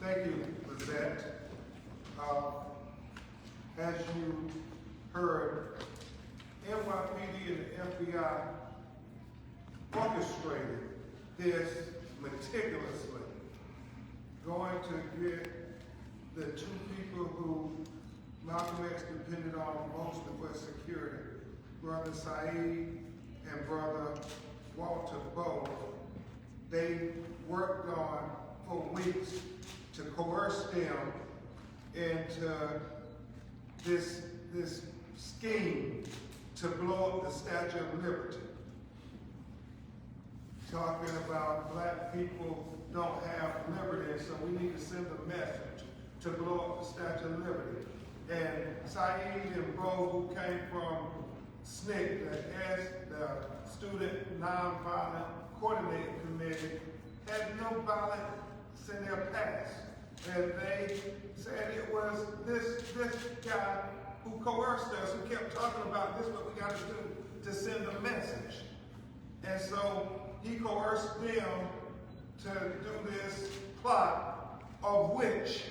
Thank you, Lizette. As you heard, NYPD and the FBI orchestrated this meticulously, going to get the two people who Malcom X depended on mostly for security, Brother Saeed and Brother Walter Bowe. They worked on for weeks to coerce them into this scheme to blow up the Statue of Liberty. Talking about black people don't have liberty, and so we need to send a message to blow up the Statue of Liberty. And Saeed and Bo, who came from SNCC, the Student Nonviolent Coordinating Committee, had no violence in their past. And they said it was this guy who coerced us, who kept talking about this, what we got to do to send a message. And so he coerced them to do this plot, of which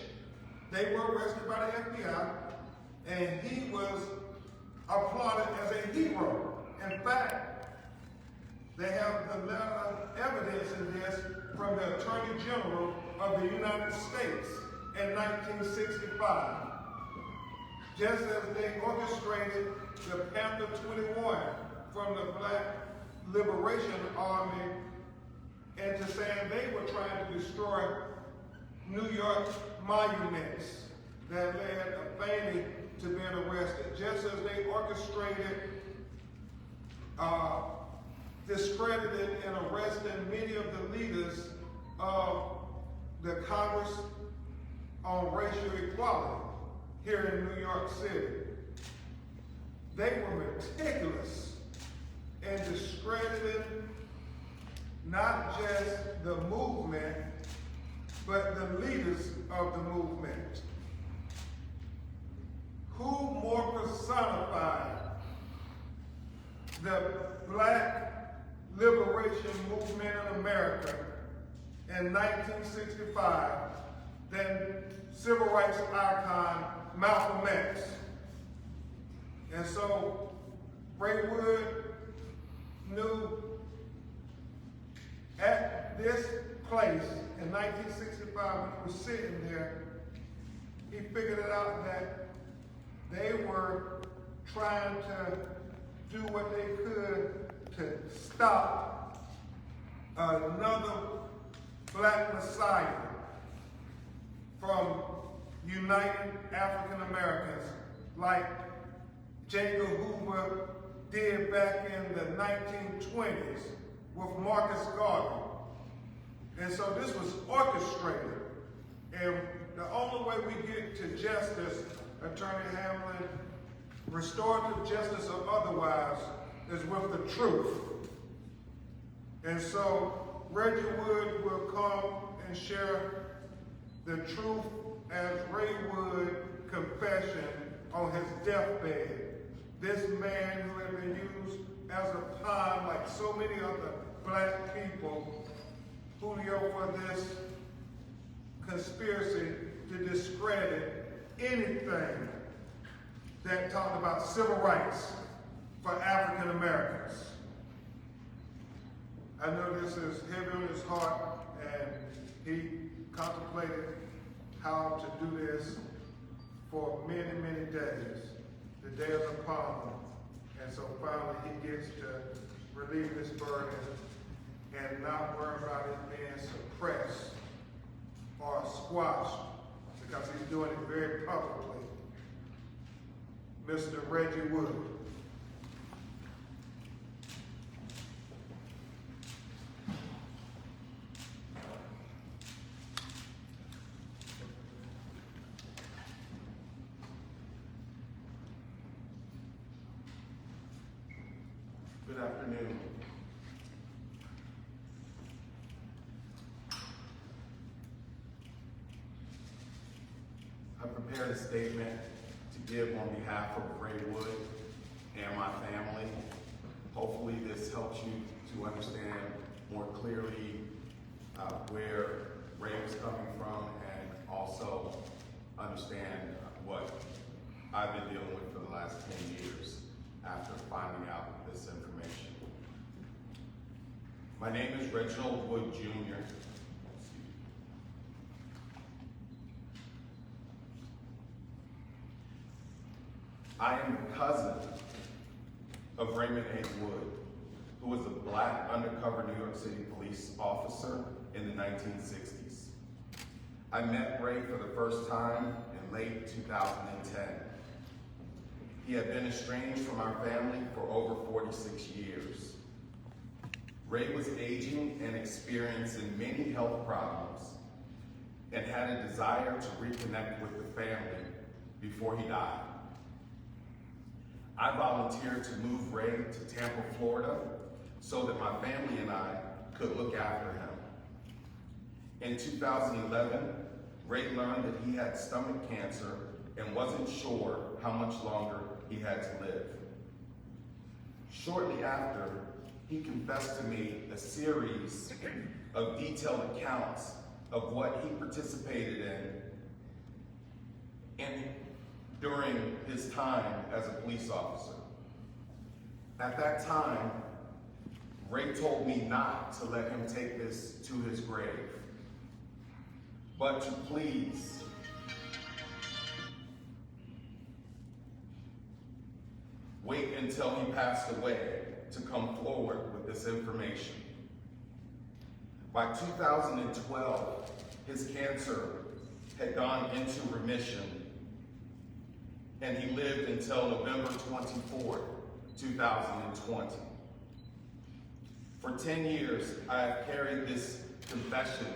they were arrested by the FBI, and he was applauded as a hero. In fact, they have the evidence in this from the Attorney General of the United States in 1965. Just as they orchestrated the Panther 21 from the Black Liberation Army into saying they were trying to destroy New York monuments that led Afeni to being arrested. Just as they orchestrated, discredited and arrested many of the leaders of the Congress on Racial Equality here in New York City. They were meticulous in discrediting not just the movement, but the leaders of the movement. Who more personified the Black liberation movement in America in 1965 than civil rights icon Malcom X? And so Reggie Wood knew at this place in 1965 when he was sitting there, he figured it out that they were trying to do what they could to stop another Black Messiah from uniting African Americans like Jacob Hoover did back in the 1920s with Marcus Garvey. And so this was orchestrated. And the only way we get to justice, Attorney Hamlin, restorative justice or otherwise, is with the truth. And so Reggie Wood will come and share the truth as Ray Wood confession on his deathbed. This man who had been used as a pawn like so many other Black people, Julio, for this conspiracy to discredit anything that talked about civil rights for African Americans. I know this is heavy on his heart, and he contemplated how to do this for many, many days. The day is upon him. And so finally he gets to relieve this burden and not worry about it being suppressed or squashed, because he's doing it very publicly. Mr. Reggie Wood. Good afternoon. I prepared a statement to give on behalf of Ray Wood and my family. Hopefully this helps you to understand more clearly where Ray was coming from, and I've been dealing with for the last 10 years after finding out this information. My name is Reggie Wood, Jr. I am the cousin of Raymond A. Wood, who was a black undercover New York City police officer in the 1960s. I met Ray for the first time in late 2010. He had been estranged from our family for over 46 years. Ray was aging and experiencing many health problems and had a desire to reconnect with the family before he died. I volunteered to move Ray to Tampa, Florida, so that my family and I could look after him. In 2011, Ray learned that he had stomach cancer and wasn't sure how much longer he had to live. Shortly after, he confessed to me a series of detailed accounts of what he participated in during his time as a police officer. At that time, Ray told me not to let him take this to his grave, but to please wait until he passed away to come forward with this information. By 2012, his cancer had gone into remission, and he lived until November 24th, 2020. For 10 years, I have carried this confession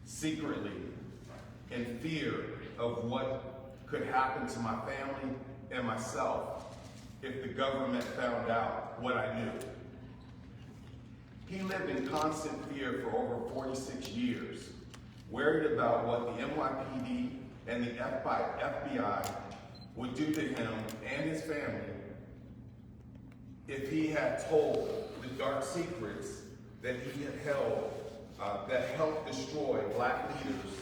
secretly in fear of what could happen to my family and myself if the government found out what I knew. He lived in constant fear for over 46 years, worried about what the NYPD and the FBI would do to him and his family if he had told the dark secrets that he had held that helped destroy black leaders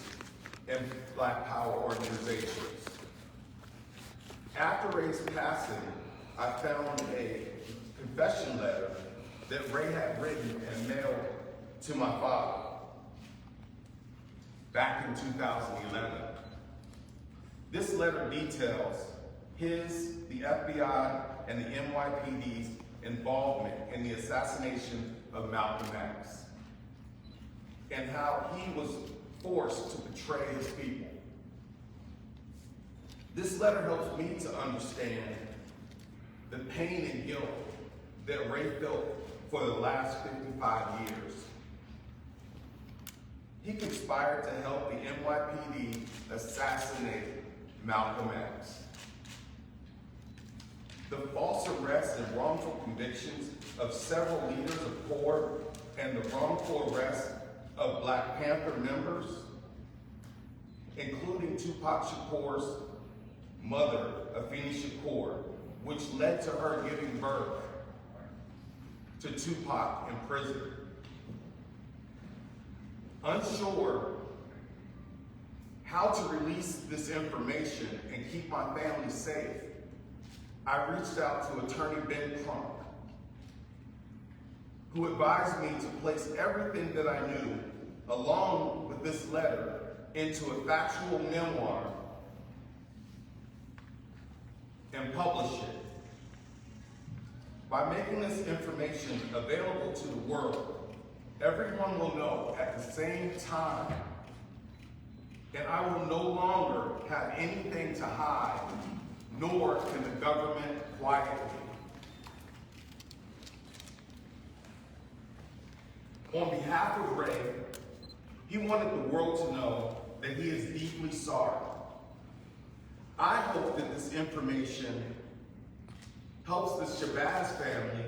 and black power organizations. After Ray's passing, I found a confession letter that Ray had written and mailed to my father back in 2011. This letter details the FBI, and the NYPD's involvement in the assassination of Malcom X, and how he was forced to betray his people. This letter helps me to understand the pain and guilt that Ray felt for the last 55 years. He conspired to help the NYPD assassinate Malcom X. The false arrests and wrongful convictions of several leaders of CORE and the wrongful arrest of Black Panther members, including Tupac Shakur's mother, Afeni Shakur, which led to her giving birth to Tupac in prison. Unsure how to release this information and keep my family safe, I reached out to attorney Ben Crump, who advised me to place everything that I knew, along with this letter, into a factual memoir and publish it. By making this information available to the world, everyone will know at the same time, and I will no longer have anything to hide, nor can the government quiet me. On behalf of Ray, he wanted the world to know that he is deeply sorry. I hope that this information helps the Shabazz family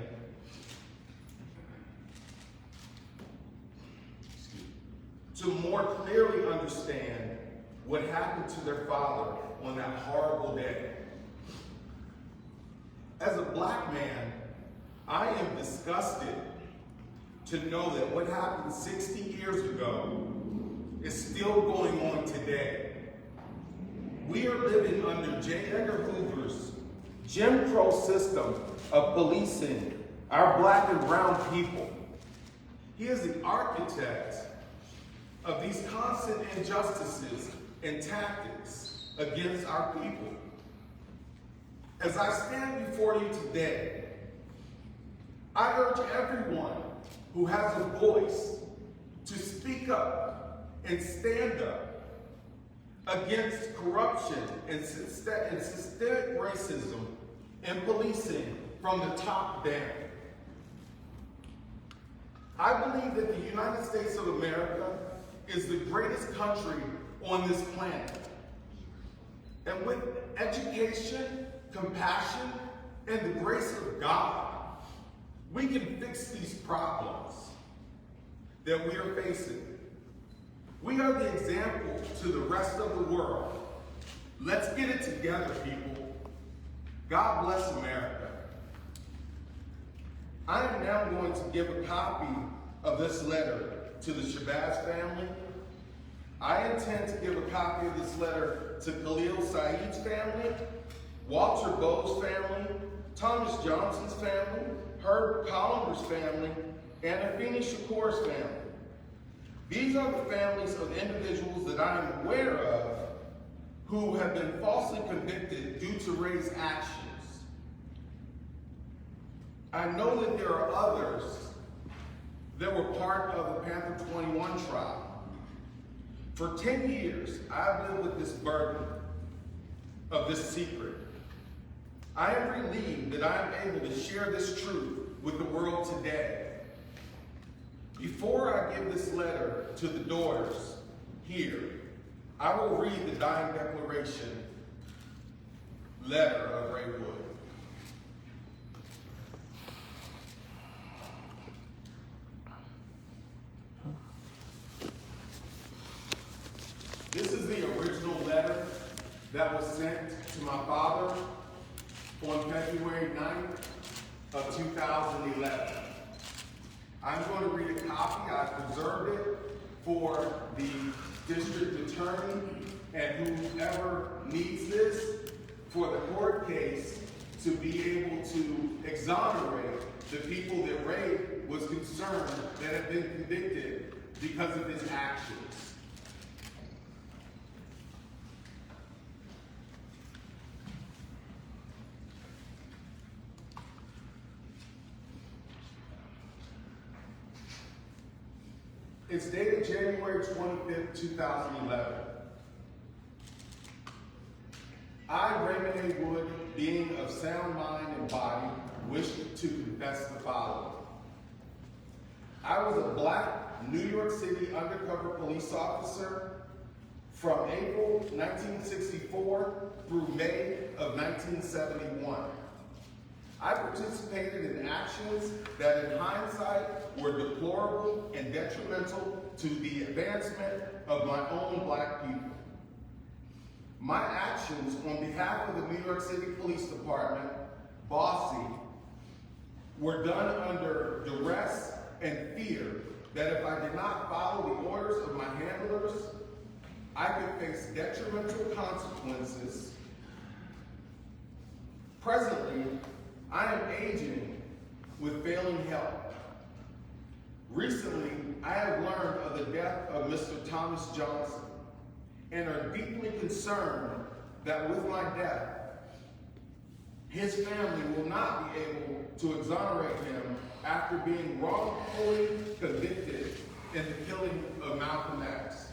to more clearly understand what happened to their father on that horrible day. As a Black man, I am disgusted to know that what happened 60 years ago is still going on today. We We are living under J. Edgar Hoover's Jim Crow system of policing our black and brown people. He is the architect of these constant injustices and tactics against our people. As I stand before you today, I urge everyone who has a voice to speak up and stand up against corruption and systemic racism and policing from the top down. I believe that the United States of America is the greatest country on this planet. And with education, compassion, and the grace of God, we can fix these problems that we are facing. We are the example to the rest of the world. Let's get it together, people. God bless America. I am now going to give a copy of this letter to the Shabazz family. I intend to give a copy of this letter to Khalil Saeed's family, Walter Bowe's family, Thomas Johnson's family, Herb Collimer's family, and Afeni Shakur's family. These are the families of individuals that I am aware of who have been falsely convicted due to race actions. I know that there are others that were part of the Panther 21 trial. For 10 years, I've lived with this burden of this secret. I am relieved that I am able to share this truth with the world today. Before I give this letter to the daughters here, I will read the dying declaration letter of Ray Wood. This is the original letter that was sent to my father on February 9th of 2011. I'm going to read a copy. I preserved it for the district attorney and whoever needs this for the court case to be able to exonerate the people that Ray was concerned that have been convicted because of his actions. It's dated January 25th, 2011. I, Raymond A. Wood, being of sound mind and body, wish to confess the following. I was a black New York City undercover police officer from April 1964 through May of 1971. I participated in actions that in hindsight were deplorable and detrimental to the advancement of my own black people. My actions on behalf of the New York City Police Department, Bossy, were done under duress and fear that if I did not follow the orders of my handlers, I could face detrimental consequences. Presently, I am aging with failing health. Recently, I have learned of the death of Mr. Thomas Johnson and are deeply concerned that with my death, his family will not be able to exonerate him after being wrongfully convicted in the killing of Malcom X.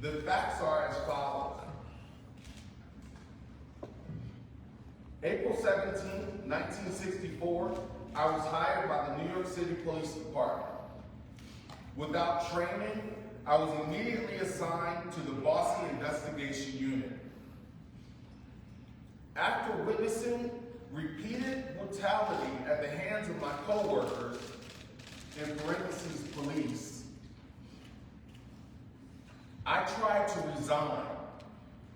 The facts are as follows. April 17, 1964, I was hired by the New York City Police Department. Without training, I was immediately assigned to the Bossy Investigation Unit. After witnessing repeated brutality at the hands of my coworkers, in parentheses police, I tried to resign.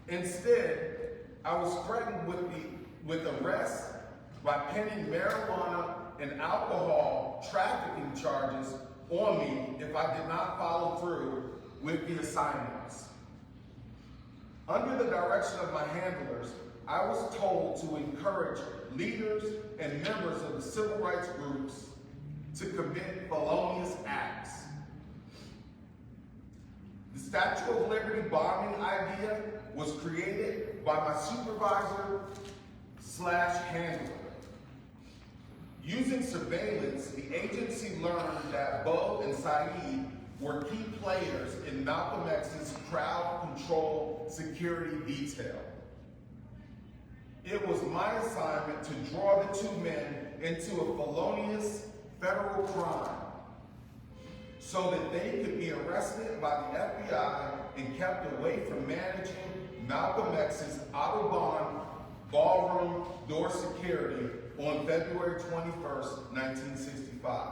Instead, I was threatened with arrest by penning marijuana and alcohol trafficking charges on me if I did not follow through with the assignments. Under the direction of my handlers, I was told to encourage leaders and members of the civil rights groups to commit felonious acts. The Statue of Liberty bombing idea was created by my supervisor/handler. Using surveillance, the agency learned that Bo and Saeed were key players in Malcom X's crowd control security detail. It was my assignment to draw the two men into a felonious federal crime so that they could be arrested by the FBI and kept away from managing Malcom X's Autobahn ballroom door security on February 21st, 1965.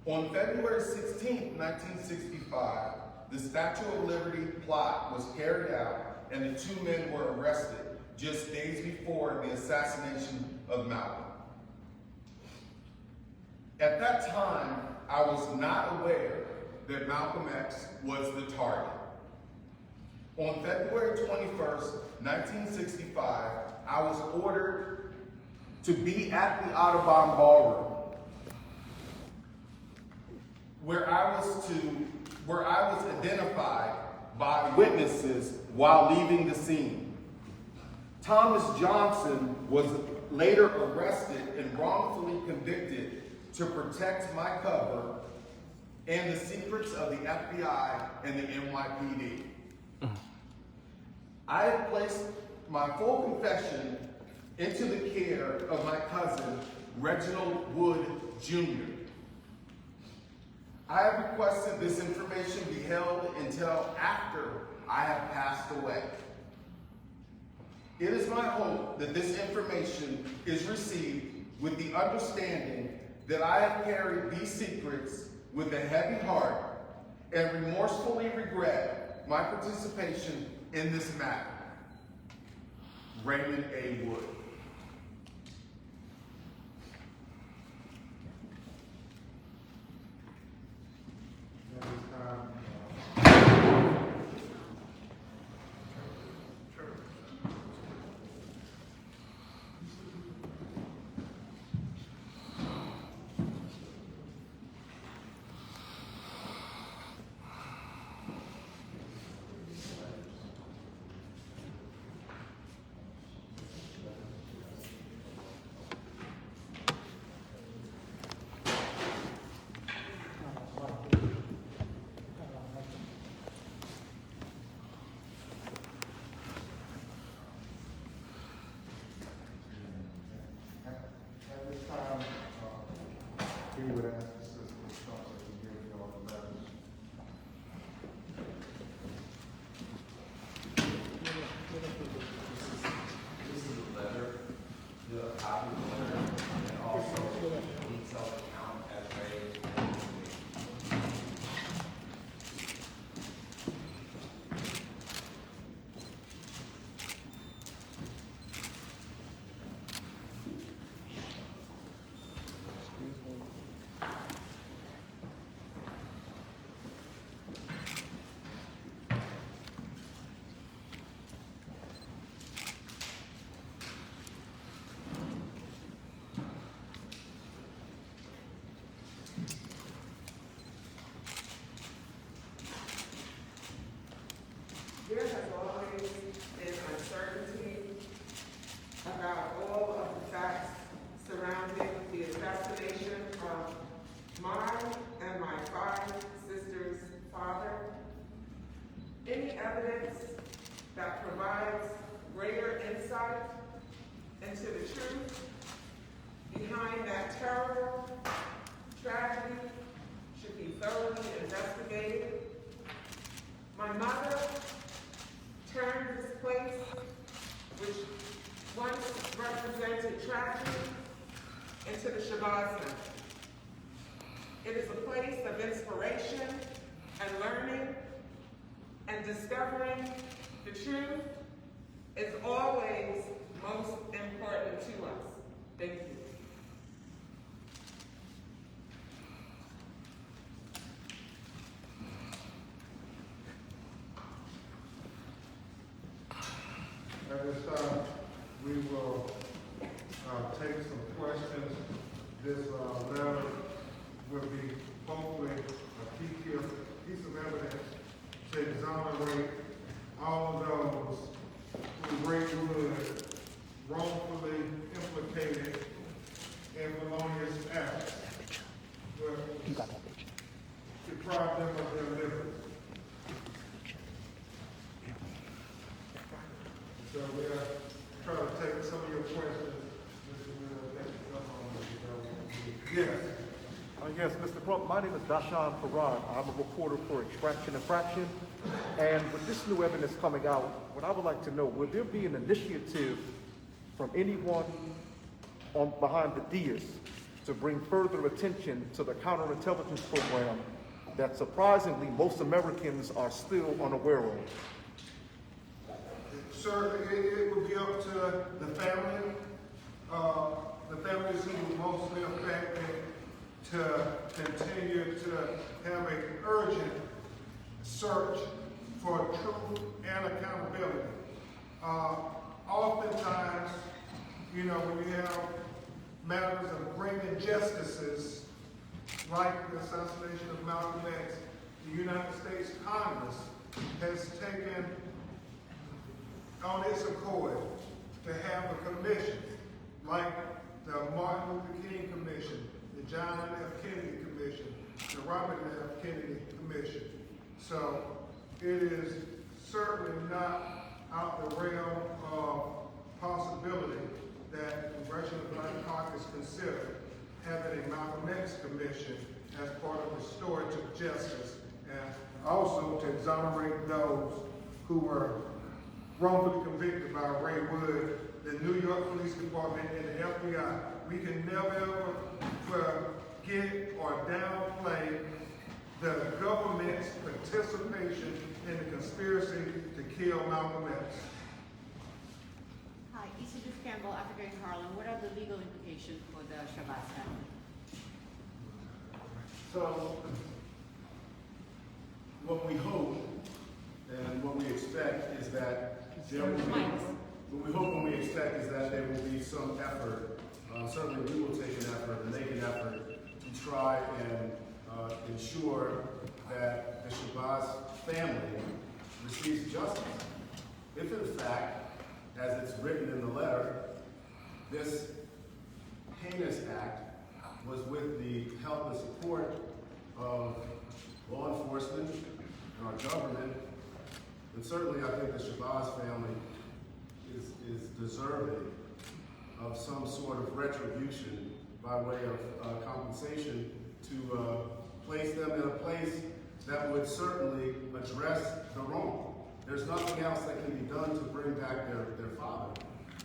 On February 16th, 1965, the Statue of Liberty plot was carried out and the two men were arrested just days before the assassination of Malcolm. At that time, I was not aware that Malcom X was the target. On February 21st, 1965, I was ordered to be at the Autobahn ballroom, where I was identified by witnesses while leaving the scene. Thomas Johnson was later arrested and wrongfully convicted to protect my cover and the secrets of the FBI and the NYPD. I have placed my full confession into the care of my cousin, Reggie Wood, Jr. I have requested this information be held until after I have passed away. It is my hope that this information is received with the understanding that I have carried these secrets with a heavy heart and remorsefully regret my participation in this matter. Raymond A. Wood. We would ask the Assistant Instructor to give you all the letters. This is a letter, the copy of the letter, and also a detailed account as raised. There has always been uncertainty about all of the facts surrounding the assassination of my and my 5 sisters' father. Any evidence that provides greater insight into the truth behind that terrible tragedy should be thoroughly investigated. My mother turned this place, which once represented tragedy, into the Shabbat Center. It is a place of inspiration and learning, and discovering the truth is always most important to us. Thank you. At this time, we will take some questions. This letter will be hopefully a piece of evidence to exonerate all of those who Reggie Wood wrongfully implicated in felonious acts, but deprive them of their liberty. So we are trying to take some of your questions. Yes. Yes, Mr. Crump, my name is Dashan Farad. I'm a reporter for Extraction and Fraction. And with this new evidence coming out, what I would like to know, will there be an initiative from anyone behind the dais to bring further attention to the counterintelligence program that surprisingly most Americans are still unaware of? Sir, it would be up to the families who were mostly affected to continue to have an urgent search for truth and accountability. Oftentimes, you know, when you have matters of great injustices, like the assassination of Malcom X, the United States Congress has taken on its accord to have a commission, like the Martin Luther King Commission, the John F. Kennedy Commission, the Robert F. Kennedy Commission. So it is certainly not out the realm of possibility that the Congressional Black Caucus consider having a Malcom X Commission as part of restorative justice, and also to exonerate those who were wrongfully convicted by Ray Wood, the New York Police Department, and the FBI. We can never ever forget or downplay the government's participation in the conspiracy to kill Malcom X. Hi, Isidus Campbell, Africa in Harlem. What are the legal implications for the Shabazz family? So, what we hope and what we expect is that there will be, what we hope and we expect is that there will be some effort, certainly we will take an effort and make an effort to try and ensure that the Shabazz family receives justice. If in fact, as it's written in the letter, this heinous act was with the help and support of law enforcement and our government, and certainly I think the Shabazz family is deserving of some sort of retribution by way of compensation to place them in a place that would certainly address the wrong. There's nothing else that can be done to bring back their father,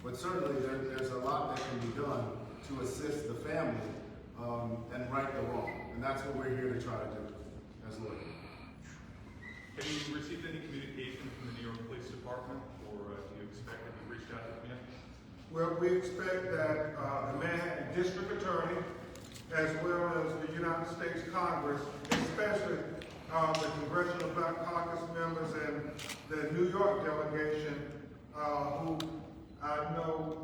but certainly there's a lot that can be done to assist the family and right the wrong. And that's what we're here to try to do as lawyers. Have you received any communication from the New York Police Department, or do you expect that you've reached out to them yet? Well, we expect that the Manhattan District Attorney, as well as the United States Congress, especially the Congressional Black Caucus members and the New York delegation, who I know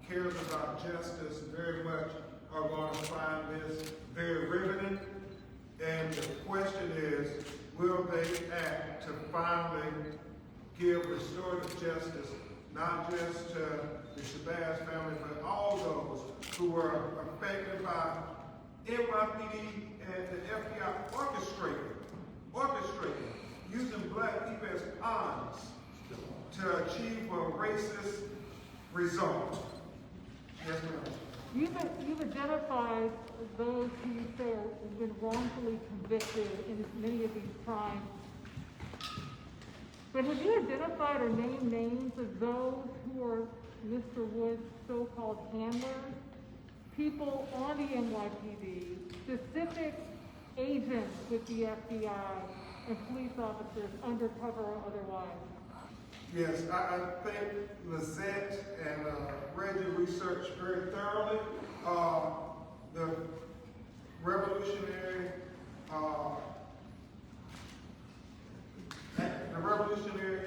cares about justice very much, are going to find this very riveting. And the question is, will they act to finally give restorative justice, not just to the Shabazz family, but all those who were affected by NYPD and the FBI orchestrating, using black people as pawns to achieve a racist result. Yes, ma'am. You've identified those who you say have been wrongfully convicted in many of these crimes. But have you identified or named names of those who are Mr. Wood's so-called handlers? People on the NYPD, specific agents with the FBI, and police officers, undercover or otherwise? Yes, I think Lizette and Reggie researched very thoroughly the Revolutionary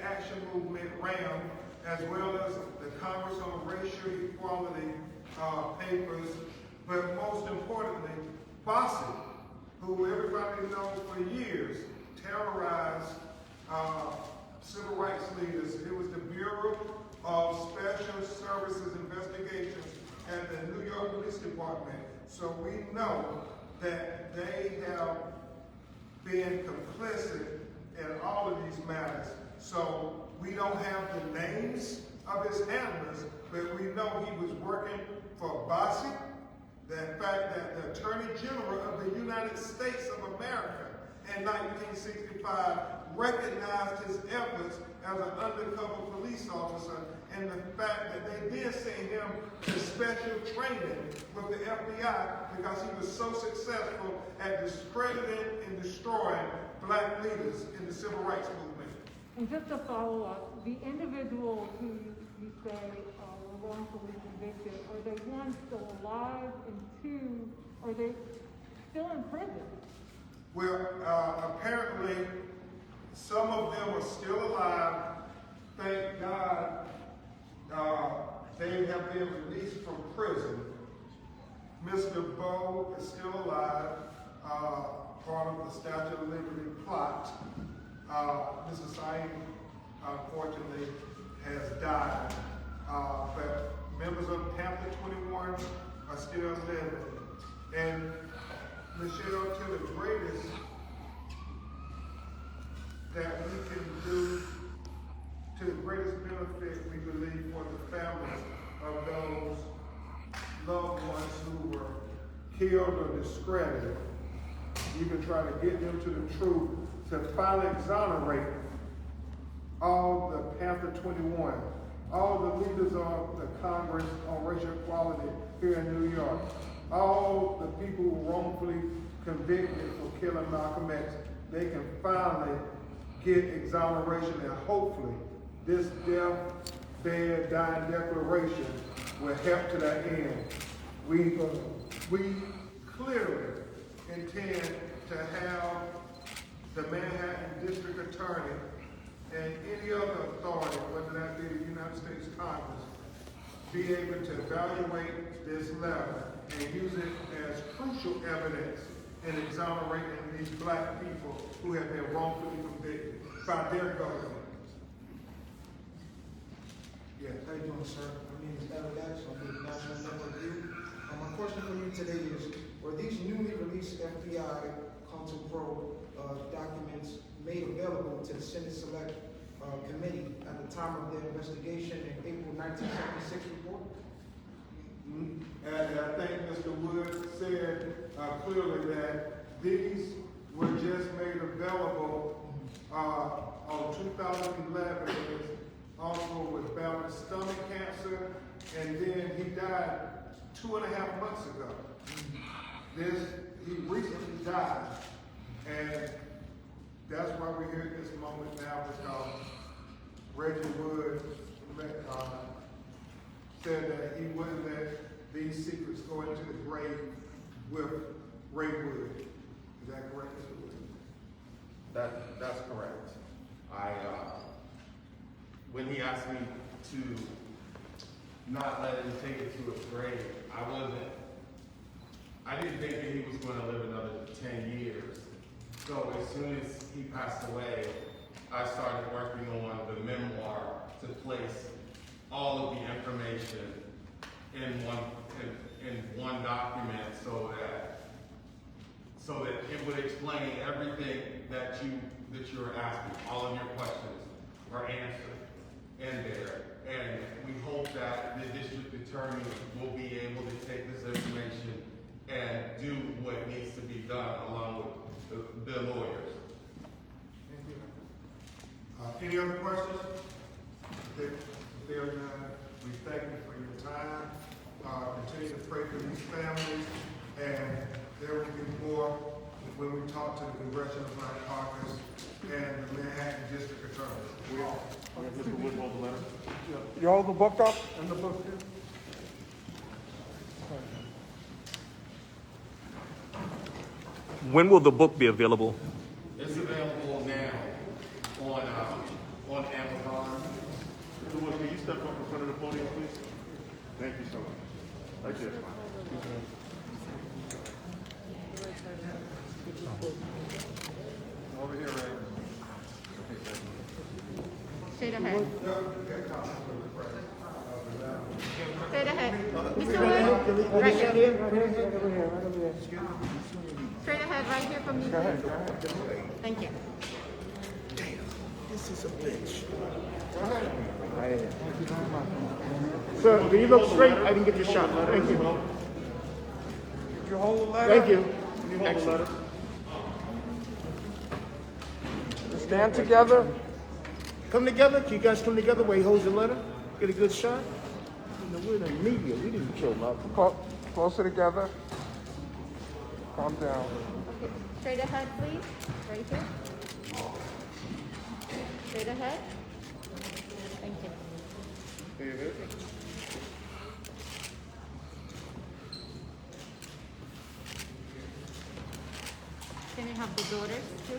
Action Movement, RAM, as well as the Congress on Racial Equality papers, but most importantly, Bossy, who everybody knows for years terrorized civil rights leaders. It was the Bureau of Special Services Investigations at the New York Police Department. So we know that they have been complicit in all of these matters. So we don't have the names of his handlers, but we know he was working for Bossy. The fact that the Attorney General of the United States of America in 1965 recognized his efforts as an undercover police officer, and the fact that they did send him to special training with the FBI because he was so successful at discrediting and destroying black leaders in the civil rights movement. And just to follow up, the individuals who you say were wrongfully convicted, are they one, still alive, and two, are they still in prison? Well, apparently some of them are still alive. Thank God they have been released from prison. Mr. Bo is still alive, part of the Statue of Liberty plot. Mr. Saeed, unfortunately, has died. But members of Panther 21 are still living. And Michelle, to the greatest that we can do, to the greatest benefit, we believe, for the families of those loved ones who were killed or discredited, even try to get them to the truth, to finally exonerate all the Panther 21, all the leaders of the Congress on Racial Equality here in New York, all the people who were wrongfully convicted for killing Malcom X. They can finally get exoneration, and hopefully this death, bed, dying declaration will help to that end. We clearly intend to have the Manhattan District Attorney and any other authority, whether that be the United States Congress, be able to evaluate this letter and use it as crucial evidence in exonerating these black people who have been wrongfully convicted by their government. Yes. How you doing, sir? My name is Eric X. I'm with National Network View. My question for you today is, were these newly released FBI Council Pro documents made available to the Senate Select Committee at the time of their investigation in April 1976 report? And I think Mr. Wood said clearly that these were just made available on 2011. Also with battling stomach cancer, and then he died 2.5 months ago. He recently died, and that's why we're here at this moment now, because Reggie Wood said that he wouldn't let these secrets go into the grave with Ray Wood. Is that correct, Mr. Wood? That's correct. When he asked me to not let him take it to his grave, I didn't think that he was going to live another 10 years. So as soon as he passed away, I started working on the memoir to place all of the information in one document so that it would explain everything that you were asking. All of your questions were answered in there. And we hope that the district attorney will be able to take this information and do what needs to be done along with the lawyers. Any other questions? If there are none, we thank you for your time. Continue to pray for these families, and there will be more when we talk to the Congressional Black Caucus and the Manhattan District Attorney. Mr. Wood hold the letter. You hold the book up? And the book here? When will the book be available? It's available now on Amazon. Mr. Wood, can you Straight ahead. Straight ahead. Mr. Wood, right here. Straight ahead, right here from me. Thank you. This is a bitch. Sir, do you look straight? I didn't get your shot. Thank you. Did you hold the letter? Thank you. Excellent. Stand together. Come together. Can you guys come together where he holds the letter? Get a good shot. You know, we're in the media. We didn't kill Malcolm. Closer together. Calm down. Okay, straight ahead, please. Right here. Straight ahead. Thank you. Can you have the daughters too?